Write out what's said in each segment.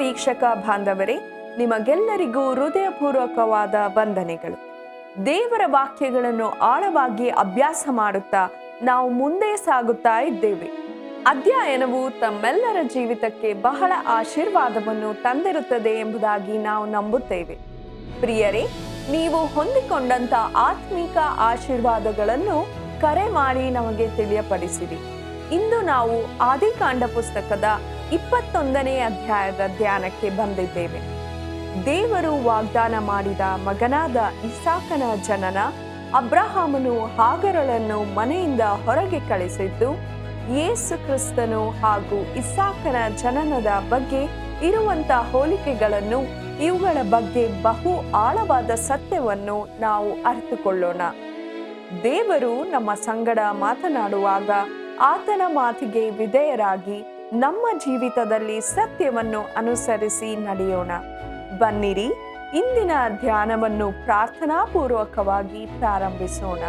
ವೀಕ್ಷಕ ಬಾಂಧವರೇ, ನಿಮಗೆಲ್ಲರಿಗೂ ಹೃದಯಪೂರ್ವಕವಾದ ವಂದನೆಗಳು. ದೇವರ ವಾಕ್ಯಗಳನ್ನು ಆಳವಾಗಿ ಅಭ್ಯಾಸ ಮಾಡುತ್ತಾ ನಾವು ಮುಂದೆ ಸಾಗುತ್ತಾ ಇದ್ದೇವೆ. ಅಧ್ಯಯನವು ತಮ್ಮೆಲ್ಲರ ಜೀವಿತಕ್ಕೆ ಬಹಳ ಆಶೀರ್ವಾದವನ್ನು ತಂದಿರುತ್ತದೆ ಎಂಬುದಾಗಿ ನಾವು ನಂಬುತ್ತೇವೆ. ಪ್ರಿಯರೇ, ನೀವು ಹೊಂದಿಕೊಂಡಂತ ಆತ್ಮಿಕ ಆಶೀರ್ವಾದಗಳನ್ನು ಕರೆ ಮಾಡಿ ನಮಗೆ ತಿಳಿಯಪಡಿಸಿರಿ. ಇಂದು ನಾವು ಆದಿಕಾಂಡ ಪುಸ್ತಕದ 21ನೇ ಅಧ್ಯಾಯದ ಧ್ಯಾನಕ್ಕೆ ಬಂದಿದ್ದೇವೆ. ದೇವರು ವಾಗ್ದಾನ ಮಾಡಿದ ಮಗನಾದ ಇಸಾಕನ ಜನನ, ಅಬ್ರಹಾಮನು ಹಾಗರಳನ್ನು ಮನೆಯಿಂದ ಹೊರಗೆ ಕಳಿಸಿದ್ದು, ಯೇಸು ಕ್ರಿಸ್ತನು ಹಾಗೂ ಇಸಾಕನ ಜನನದ ಬಗ್ಗೆ ಇರುವಂತ ಹೋಲಿಕೆಗಳನ್ನು, ಇವುಗಳ ಬಗ್ಗೆ ಬಹು ಆಳವಾದ ಸತ್ಯವನ್ನು ನಾವು ಅರಿತುಕೊಳ್ಳೋಣ. ದೇವರು ನಮ್ಮ ಸಂಗಡ ಮಾತನಾಡುವಾಗ ಆತನ ಮಾತಿಗೆ ವಿಧೇಯರಾಗಿ ನಮ್ಮ ಜೀವಿತದಲ್ಲಿ ಸತ್ಯವನ್ನು ಅನುಸರಿಸಿ ನಡೆಯೋಣ. ಬನ್ನಿರಿ, ಇಂದಿನ ಧ್ಯಾನವನ್ನು ಪ್ರಾರ್ಥನಾಪೂರ್ವಕವಾಗಿ ಪ್ರಾರಂಭಿಸೋಣ.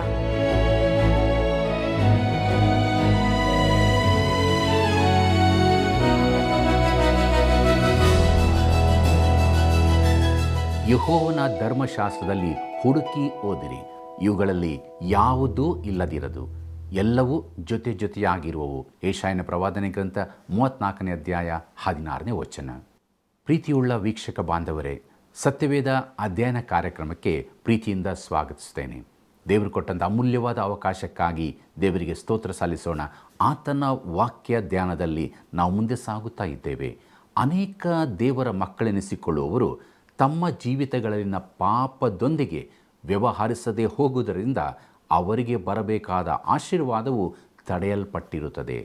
ಯೆಹೋವನ ಧರ್ಮಶಾಸ್ತ್ರದಲ್ಲಿ ಹುಡುಕಿ ಓದಿರಿ, ಇವುಗಳಲ್ಲಿ ಯಾವುದೂ ಇಲ್ಲದಿರದು, ಎಲ್ಲವೂ ಜೊತೆ ಜೊತೆಯಾಗಿರುವವು. ಯೆಶಾಯನ ಪ್ರವಾದನೆ ಗ್ರಂಥ 34ನೇ ಅಧ್ಯಾಯ 16ನೇ ವಚನ. ಪ್ರೀತಿಯುಳ್ಳ ವೀಕ್ಷಕ ಬಾಂಧವರೇ, ಸತ್ಯವೇದ ಅಧ್ಯಯನ ಕಾರ್ಯಕ್ರಮಕ್ಕೆ ಪ್ರೀತಿಯಿಂದ ಸ್ವಾಗತಿಸ್ತೇನೆ. ದೇವರು ಕೊಟ್ಟಂಥ ಅಮೂಲ್ಯವಾದ ಅವಕಾಶಕ್ಕಾಗಿ ದೇವರಿಗೆ ಸ್ತೋತ್ರ ಸಲ್ಲಿಸೋಣ. ಆತನ ವಾಕ್ಯ ಧ್ಯಾನದಲ್ಲಿ ನಾವು ಮುಂದೆ ಸಾಗುತ್ತಾ ಇದ್ದೇವೆ. ಅನೇಕ ದೇವರ ಮಕ್ಕಳೆನಿಸಿಕೊಳ್ಳುವವರು ತಮ್ಮ ಜೀವಿತಗಳಲ್ಲಿನ ಪಾಪದೊಂದಿಗೆ ವ್ಯವಹರಿಸದೆ ಹೋಗುವುದರಿಂದ ಅವರಿಗೆ ಬರಬೇಕಾದ ಆಶೀರ್ವಾದವು ತಡೆಯಲ್ಪಟ್ಟಿರುತ್ತದೆ.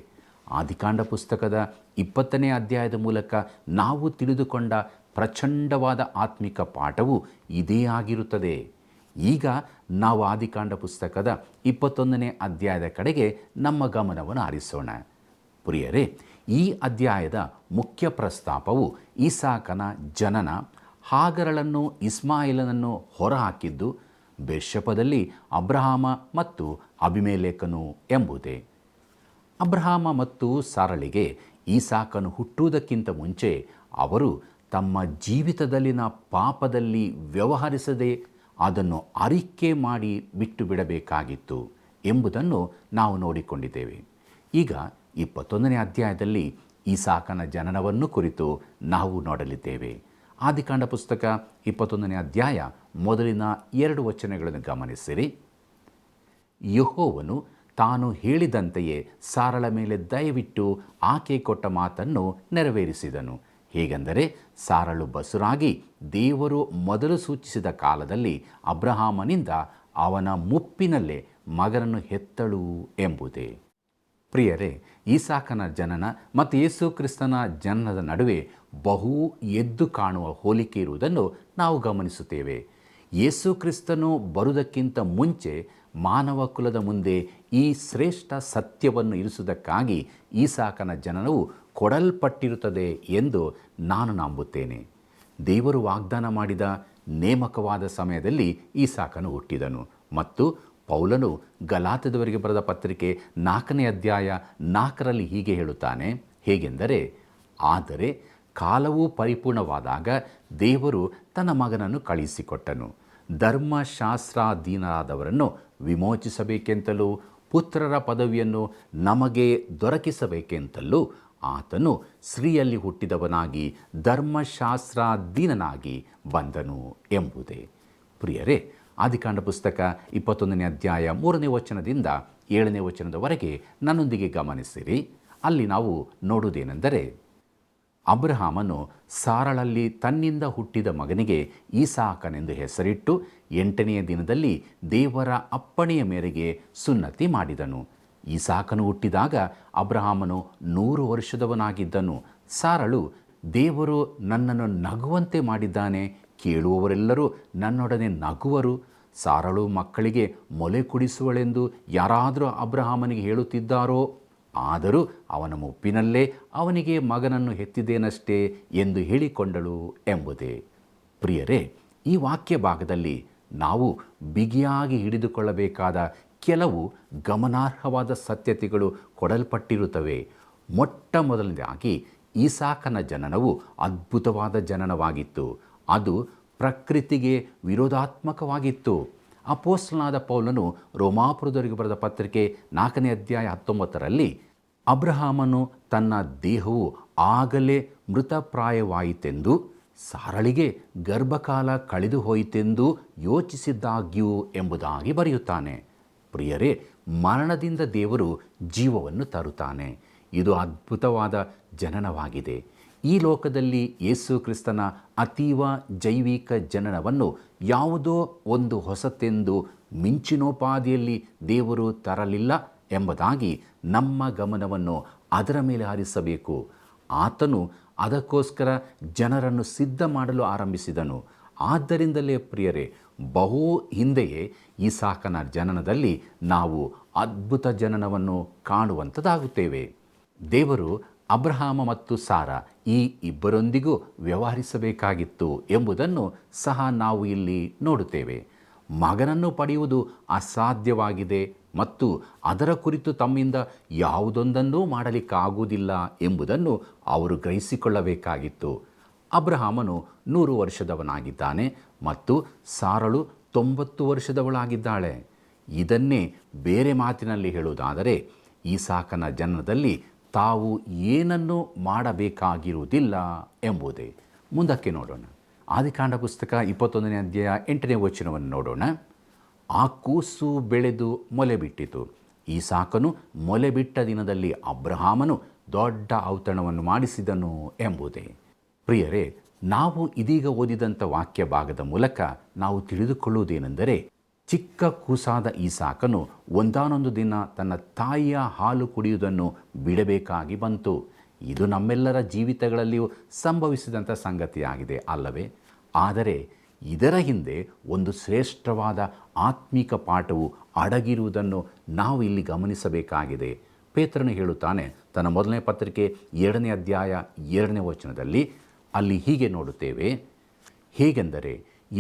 ಆದಿಕಾಂಡ ಪುಸ್ತಕದ 20ನೇ ಅಧ್ಯಾಯದ ಮೂಲಕ ನಾವು ತಿಳಿದುಕೊಂಡ ಪ್ರಚಂಡವಾದ ಆತ್ಮಿಕ ಪಾಠವು ಇದೇ ಆಗಿರುತ್ತದೆ. ಈಗ ನಾವು ಆದಿಕಾಂಡ ಪುಸ್ತಕದ 21ನೇ ಅಧ್ಯಾಯದ ಕಡೆಗೆ ನಮ್ಮ ಗಮನವನ್ನು ಹರಿಸೋಣ. ಪ್ರಿಯರೇ, ಈ ಅಧ್ಯಾಯದ ಮುಖ್ಯ ಪ್ರಸ್ತಾಪವು ಇಸಾಕನ ಜನನ, ಹಾಗರಳನ್ನು ಇಸ್ಮಾಯಿಲನನ್ನು ಹೊರಹಾಕಿದ್ದು, ಬೇರ್ಷೆಬದಲ್ಲಿ ಅಬ್ರಹಾಮ ಮತ್ತು ಅಬಿಮೆಲೆಕನು ಎಂಬುದೇ. ಅಬ್ರಹಾಮ ಮತ್ತು ಸಾರಳಿಗೆ ಇಸಾಕನು ಹುಟ್ಟುವುದಕ್ಕಿಂತ ಮುಂಚೆ ಅವರು ತಮ್ಮ ಜೀವಿತದಲ್ಲಿನ ಪಾಪದಲ್ಲಿ ವ್ಯವಹರಿಸದೆ ಅದನ್ನು ಅರಿಕೆ ಮಾಡಿ ಬಿಟ್ಟು ಬಿಡಬೇಕಾಗಿತ್ತು ಎಂಬುದನ್ನು ನಾವು ನೋಡಿಕೊಂಡಿದ್ದೇವೆ. ಈಗ 21ನೇ ಅಧ್ಯಾಯದಲ್ಲಿ ಇಸಾಕನ ಜನನವನ್ನು ಕುರಿತು ನಾವು ನೋಡಲಿದ್ದೇವೆ. ಆದಿಕಾಂಡ ಪುಸ್ತಕ 21ನೇ ಅಧ್ಯಾಯ ಮೊದಲಿನ 2 ವಚನಗಳನ್ನು ಗಮನಿಸಿರಿ. ಯೆಹೋವನು ತಾನು ಹೇಳಿದಂತೆಯೇ ಸಾರಳ ಮೇಲೆ ದಯವಿಟ್ಟು ಆಕೆ ಕೊಟ್ಟ ಮಾತನ್ನು ನೆರವೇರಿಸಿದನು. ಹೇಗೆಂದರೆ, ಸಾರಳು ಬಸುರಾಗಿ ದೇವರು ಮೊದಲು ಸೂಚಿಸಿದ ಕಾಲದಲ್ಲಿ ಅಬ್ರಹಾಮನಿಂದ ಅವನ ಮುಪ್ಪಿನಲ್ಲೇ ಮಗನನ್ನು ಹೆತ್ತಳು ಎಂಬುದೇ. ಪ್ರಿಯರೇ, ಇಸಾಕನ ಜನನ ಮತ್ತು ಯೇಸು ಕ್ರಿಸ್ತನ ಜನನದ ನಡುವೆ ಬಹು ಎದ್ದು ಕಾಣುವ ಹೋಲಿಕೆ ಇರುವುದನ್ನು ನಾವು ಗಮನಿಸುತ್ತೇವೆ. ಯೇಸು ಕ್ರಿಸ್ತನು ಬರುವುದಕ್ಕಿಂತ ಮುಂಚೆ ಮಾನವ ಕುಲದ ಮುಂದೆ ಈ ಶ್ರೇಷ್ಠ ಸತ್ಯವನ್ನು ಇರಿಸುವುದಕ್ಕಾಗಿ ಇಸಾಕನ ಜನನವು ಕೊಡಲ್ಪಟ್ಟಿರುತ್ತದೆ ಎಂದು ನಾನು ನಂಬುತ್ತೇನೆ. ದೇವರು ವಾಗ್ದಾನ ಮಾಡಿದ ನೇಮಕವಾದ ಸಮಯದಲ್ಲಿ ಇಸಾಕನು ಹುಟ್ಟಿದನು ಮತ್ತು ಪೌಲನು ಗಲಾತ್ಯದವರಿಗೆ ಬರೆದ ಪತ್ರಿಕೆ 4ನೇ ಅಧ್ಯಾಯ 4ರಲ್ಲಿ ಹೀಗೆ ಹೇಳುತ್ತಾನೆ. ಹೇಗೆಂದರೆ, ಆದರೆ ಕಾಲವು ಪರಿಪೂರ್ಣವಾದಾಗ ದೇವರು ತನ್ನ ಮಗನನ್ನು ಕಳುಹಿಸಿಕೊಟ್ಟನು, ಧರ್ಮಶಾಸ್ತ್ರಾಧೀನರಾದವರನ್ನು ವಿಮೋಚಿಸಬೇಕೆಂತಲೂ ಪುತ್ರರ ಪದವಿಯನ್ನು ನಮಗೆ ದೊರಕಿಸಬೇಕೆಂತಲೂ ಆತನು ಸ್ತ್ರೀಯಲ್ಲಿ ಹುಟ್ಟಿದವನಾಗಿ ಧರ್ಮಶಾಸ್ತ್ರಾಧೀನನಾಗಿ ಬಂದನು ಎಂಬುದೇ. ಪ್ರಿಯರೇ, ಆದಿಕಾಂಡ ಪುಸ್ತಕ 21ನೇ ಅಧ್ಯಾಯ 3ನೇ ವಚನದಿಂದ 7ನೇ ವಚನದವರೆಗೆ ನನ್ನೊಂದಿಗೆ ಗಮನಿಸಿರಿ. ಅಲ್ಲಿ ನಾವು ನೋಡುವುದೇನೆಂದರೆ, ಅಬ್ರಹಾಮನು ಸಾರಳಲ್ಲಿ ತನ್ನಿಂದ ಹುಟ್ಟಿದ ಮಗನಿಗೆ ಇಸಾಕನೆಂದು ಹೆಸರಿಟ್ಟು 8ನೆಯ ದಿನದಲ್ಲಿ ದೇವರ ಅಪ್ಪಣೆಯ ಮೇರೆಗೆ ಸುನ್ನತಿ ಮಾಡಿದನು. ಇಸಾಕನು ಹುಟ್ಟಿದಾಗ ಅಬ್ರಹಾಮನು 100 ವರ್ಷದವನಾಗಿದ್ದನು. ಸಾರಳು, ದೇವರು ನನ್ನನ್ನು ನಗುವಂತೆ ಮಾಡಿದ್ದಾನೆ, ಕೇಳುವವರೆಲ್ಲರೂ ನನ್ನೊಡನೆ ನಗುವರು. ಸಾರಳು ಮಕ್ಕಳಿಗೆ ಮೊಲೆ ಕುಡಿಸುವಳೆಂದು ಯಾರಾದರೂ ಅಬ್ರಹಾಮನಿಗೆ ಹೇಳುತ್ತಿದ್ದಾರೋ? ಆದರೂ ಅವನ ಮುಪ್ಪಿನಲ್ಲೇ ಅವನಿಗೆ ಮಗನನ್ನು ಹೆತ್ತಿದ್ದೇನಷ್ಟೇ ಎಂದು ಹೇಳಿಕೊಂಡಳು ಎಂಬುದೇ. ಪ್ರಿಯರೇ, ಈ ವಾಕ್ಯ ಭಾಗದಲ್ಲಿ ನಾವು ಬಿಗಿಯಾಗಿ ಹಿಡಿದುಕೊಳ್ಳಬೇಕಾದ ಕೆಲವು ಗಮನಾರ್ಹವಾದ ಸತ್ಯತೆಗಳು ಕೊಡಲ್ಪಟ್ಟಿರುತ್ತವೆ. ಮೊಟ್ಟ ಮೊದಲನೇದಾಗಿ ಈಸಾಕನ ಜನನವು ಅದ್ಭುತವಾದ ಜನನವಾಗಿತ್ತು. ಅದು ಪ್ರಕೃತಿಗೆ ವಿರೋಧಾತ್ಮಕವಾಗಿತ್ತು. ಅಪೊಸ್ತಲನಾದ ಪೌಲನು ರೋಮಾಪುರದವರಿಗೆ ಬರೆದ ಪತ್ರಿಕೆ 4ನೇ ಅಧ್ಯಾಯ 19ರಲ್ಲಿ ಅಬ್ರಹಾಮನು ತನ್ನ ದೇಹವು ಆಗಲೇ ಮೃತಪ್ರಾಯವಾಯಿತೆಂದು, ಸಾರಳಿಗೆ ಗರ್ಭಕಾಲ ಕಳೆದು ಹೋಯಿತೆಂದು ಯೋಚಿಸಿದ್ದಾಗ್ಯೂ ಎಂಬುದಾಗಿ ಬರೆಯುತ್ತಾನೆ. ಪ್ರಿಯರೇ, ಮರಣದಿಂದ ದೇವರು ಜೀವವನ್ನು ತರುತ್ತಾನೆ. ಇದು ಅದ್ಭುತವಾದ ಜನನವಾಗಿದೆ. ಈ ಲೋಕದಲ್ಲಿ ಯೇಸು ಕ್ರಿಸ್ತನ ಅತೀವ ಜೈವಿಕ ಜನನವನ್ನು ಯಾವುದೋ ಒಂದು ಹೊಸತೆಂದು ಮಿಂಚಿನೋಪಾದಿಯಲ್ಲಿ ದೇವರು ತರಲಿಲ್ಲ ಎಂಬುದಾಗಿ ನಮ್ಮ ಗಮನವನ್ನು ಅದರ ಮೇಲೆ ಹರಿಸಬೇಕು. ಆತನು ಅದಕ್ಕೋಸ್ಕರ ಜನರನ್ನು ಸಿದ್ಧ ಮಾಡಲು ಆರಂಭಿಸಿದನು. ಆದ್ದರಿಂದಲೇ ಪ್ರಿಯರೇ, ಬಹು ಹಿಂದೆಯೇ ಈಸಾಕನ ಜನನದಲ್ಲಿ ನಾವು ಅದ್ಭುತ ಜನನವನ್ನು ಕಾಣುವಂಥದ್ದಾಗುತ್ತೇವೆ. ದೇವರು ಅಬ್ರಹಾಮ ಮತ್ತು ಸಾರ ಈ ಇಬ್ಬರೊಂದಿಗೂ ವ್ಯವಹರಿಸಬೇಕಾಗಿತ್ತು ಎಂಬುದನ್ನು ಸಹ ನಾವು ಇಲ್ಲಿ ನೋಡುತ್ತೇವೆ. ಮಗನನ್ನು ಪಡೆಯುವುದು ಅಸಾಧ್ಯವಾಗಿದೆ ಮತ್ತು ಅದರ ಕುರಿತು ತಮ್ಮಿಂದ ಯಾವುದೊಂದನ್ನೂ ಮಾಡಲಿಕ್ಕಾಗುವುದಿಲ್ಲ ಎಂಬುದನ್ನು ಅವರು ಗ್ರಹಿಸಿಕೊಳ್ಳಬೇಕಾಗಿತ್ತು. ಅಬ್ರಹಾಮನು 100 ವರ್ಷದವನಾಗಿದ್ದಾನೆ ಮತ್ತು ಸಾರಳು 90 ವರ್ಷದವಳಾಗಿದ್ದಾಳೆ. ಇದನ್ನೇ ಬೇರೆ ಮಾತಿನಲ್ಲಿ ಹೇಳುವುದಾದರೆ, ಈಸಾಕನ ಜನನದಲ್ಲಿ ತಾವು ಏನನ್ನೂ ಮಾಡಬೇಕಾಗಿರುವುದಿಲ್ಲ ಎಂಬುದೇ. ಮುಂದಕ್ಕೆ ನೋಡೋಣ. ಆದಿಕಾಂಡ ಪುಸ್ತಕ 21ನೇ ಅಧ್ಯಾಯ 8ನೇ ವಚನವನ್ನು ನೋಡೋಣ. ಆ ಕೂಸು ಬೆಳೆದು ಮೊಲೆ ಬಿಟ್ಟಿತು. ಈಸಾಕನು ಮೊಲೆ ಬಿಟ್ಟ ದಿನದಲ್ಲಿ ಅಬ್ರಹಾಮನು ದೊಡ್ಡ ಔತಣವನ್ನು ಮಾಡಿಸಿದನು ಎಂಬುದೇ. ಪ್ರಿಯರೇ, ನಾವು ಇದೀಗ ಓದಿದಂಥ ವಾಕ್ಯ ಭಾಗದ ಮೂಲಕ ನಾವು ತಿಳಿದುಕೊಳ್ಳುವುದೇನೆಂದರೆ, ಚಿಕ್ಕ ಕೂಸಾದ ಈಸಾಕನು ಒಂದಾನೊಂದು ದಿನ ತನ್ನ ತಾಯಿಯ ಹಾಲು ಕುಡಿಯುವುದನ್ನು ಬಿಡಬೇಕಾಗಿ ಬಂತು. ಇದು ನಮ್ಮೆಲ್ಲರ ಜೀವಿತಗಳಲ್ಲಿಯೂ ಸಂಭವಿಸಿದಂಥ ಸಂಗತಿಯಾಗಿದೆ ಅಲ್ಲವೇ? ಆದರೆ ಇದರ ಹಿಂದೆ ಒಂದು ಶ್ರೇಷ್ಠವಾದ ಆತ್ಮಿಕ ಪಾಠವು ಅಡಗಿರುವುದನ್ನು ನಾವು ಇಲ್ಲಿ ಗಮನಿಸಬೇಕಾಗಿದೆ. ಪೇತ್ರನು ಹೇಳುತ್ತಾನೆ ತನ್ನ ಮೊದಲನೇ ಪತ್ರಿಕೆ 2ನೇ ಅಧ್ಯಾಯ 2ನೇ ವಚನದಲ್ಲಿ. ಅಲ್ಲಿ ಹೀಗೆ ನೋಡುತ್ತೇವೆ, ಹೇಗೆಂದರೆ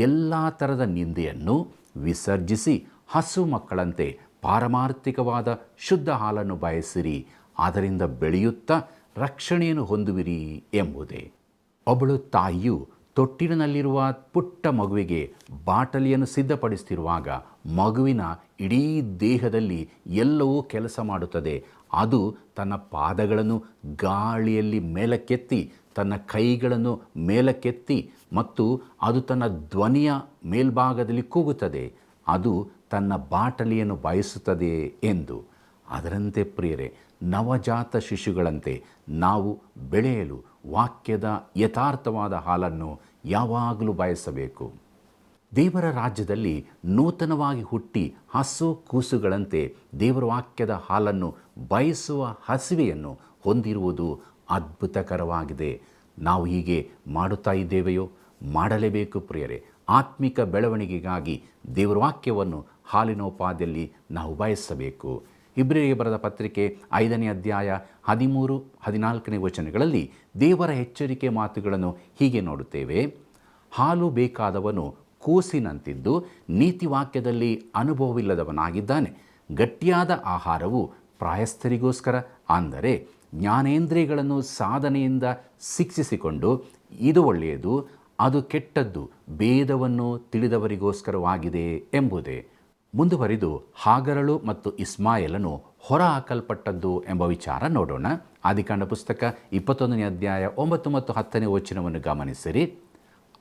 ಎಲ್ಲ ಥರದ ನಿಂದೆಯನ್ನು ವಿಸರ್ಜಿಸಿ ಹಸು ಮಕ್ಕಳಂತೆ ಪಾರಮಾರ್ಥಿಕವಾದ ಶುದ್ಧ ಹಾಲನ್ನು ಬಯಸಿರಿ, ಅದರಿಂದ ಬೆಳೆಯುತ್ತಾ ರಕ್ಷಣೆಯನ್ನು ಹೊಂದುವಿರಿ ಎಂಬುದೇ. ಒಬ್ಬಳು ತಾಯಿಯು ತೊಟ್ಟಿಲಿನಲ್ಲಿರುವ ಪುಟ್ಟ ಮಗುವಿಗೆ ಬಾಟಲಿಯನ್ನು ಸಿದ್ಧಪಡಿಸುತ್ತಿರುವಾಗ ಮಗುವಿನ ಇಡೀ ದೇಹದಲ್ಲಿ ಎಲ್ಲವೂ ಕೆಲಸ ಮಾಡುತ್ತದೆ. ಅದು ತನ್ನ ಪಾದಗಳನ್ನು ಗಾಳಿಯಲ್ಲಿ ಮೇಲಕ್ಕೆತ್ತಿ, ತನ್ನ ಕೈಗಳನ್ನು ಮೇಲಕ್ಕೆತ್ತಿ ಮತ್ತು ಅದು ತನ್ನ ಧ್ವನಿಯ ಮೇಲ್ಭಾಗದಲ್ಲಿ ಕೂಗುತ್ತದೆ. ಅದು ತನ್ನ ಬಾಟಲಿಯನ್ನು ಬಯಸುತ್ತದೆ ಎಂದು. ಅದರಂತೆ ಪ್ರಿಯರೇ, ನವಜಾತ ಶಿಶುಗಳಂತೆ ನಾವು ಬೆಳೆಯಲು ವಾಕ್ಯದ ಯಥಾರ್ಥವಾದ ಹಾಲನ್ನು ಯಾವಾಗಲೂ ಬಯಸಬೇಕು. ದೇವರ ರಾಜ್ಯದಲ್ಲಿ ನೂತನವಾಗಿ ಹುಟ್ಟಿ ಹಸು ಕೂಸುಗಳಂತೆ ದೇವರ ವಾಕ್ಯದ ಹಾಲನ್ನು ಬಯಸುವ ಹಸಿವೆಯನ್ನು ಹೊಂದಿರುವುದು ಅದ್ಭುತಕರವಾಗಿದೆ. ನಾವು ಹೀಗೆ ಮಾಡುತ್ತಾ ಇದ್ದೇವೆಯೋ? ಮಾಡಲೇಬೇಕು ಪ್ರಿಯರೇ. ಆತ್ಮಿಕ ಬೆಳವಣಿಗೆಗಾಗಿ ದೇವರ ವಾಕ್ಯವನ್ನು ಹಾಲಿನೋಪಾದಿಯಲ್ಲಿ ನಾವು ಬಯಸಬೇಕು. ಇಬ್ರಿಯರಿಗೆ ಬರೆದ ಪತ್ರಿಕೆ 5ನೇ ಅಧ್ಯಾಯ 13-14ನೇ ವಚನಗಳಲ್ಲಿ ದೇವರ ಎಚ್ಚರಿಕೆ ಮಾತುಗಳನ್ನು ಹೀಗೆ ನೋಡುತ್ತೇವೆ. ಹಾಲು ಬೇಕಾದವನು ಕೂಸಿನಂತಿದ್ದು ನೀತಿವಾಕ್ಯದಲ್ಲಿ ಅನುಭವವಿಲ್ಲದವನಾಗಿದ್ದಾನೆ. ಗಟ್ಟಿಯಾದ ಆಹಾರವು ಪ್ರಾಯಸ್ಥರಿಗೋಸ್ಕರ, ಅಂದರೆ ಜ್ಞಾನೇಂದ್ರಿಯಗಳನ್ನು ಸಾಧನೆಯಿಂದ ಶಿಕ್ಷಿಸಿಕೊಂಡು ಇದು ಒಳ್ಳೆಯದು, ಅದು ಕೆಟ್ಟದ್ದು, ಭೇದವನ್ನು ತಿಳಿದವರಿಗೋಸ್ಕರವಾಗಿದೆ ಎಂಬುದೇ. ಮುಂದುವರಿದು ಹಾಗರಳು ಮತ್ತು ಇಸ್ಮಾಯೇಲನು ಹೊರ ಹಾಕಲ್ಪಟ್ಟದ್ದು ಎಂಬ ವಿಚಾರ ನೋಡೋಣ. ಆದಿಕಾಂಡ ಪುಸ್ತಕ 21ನೇ ಅಧ್ಯಾಯ 9 ಮತ್ತು 10ನೇ ವಚನವನ್ನು ಗಮನಿಸಿರಿ.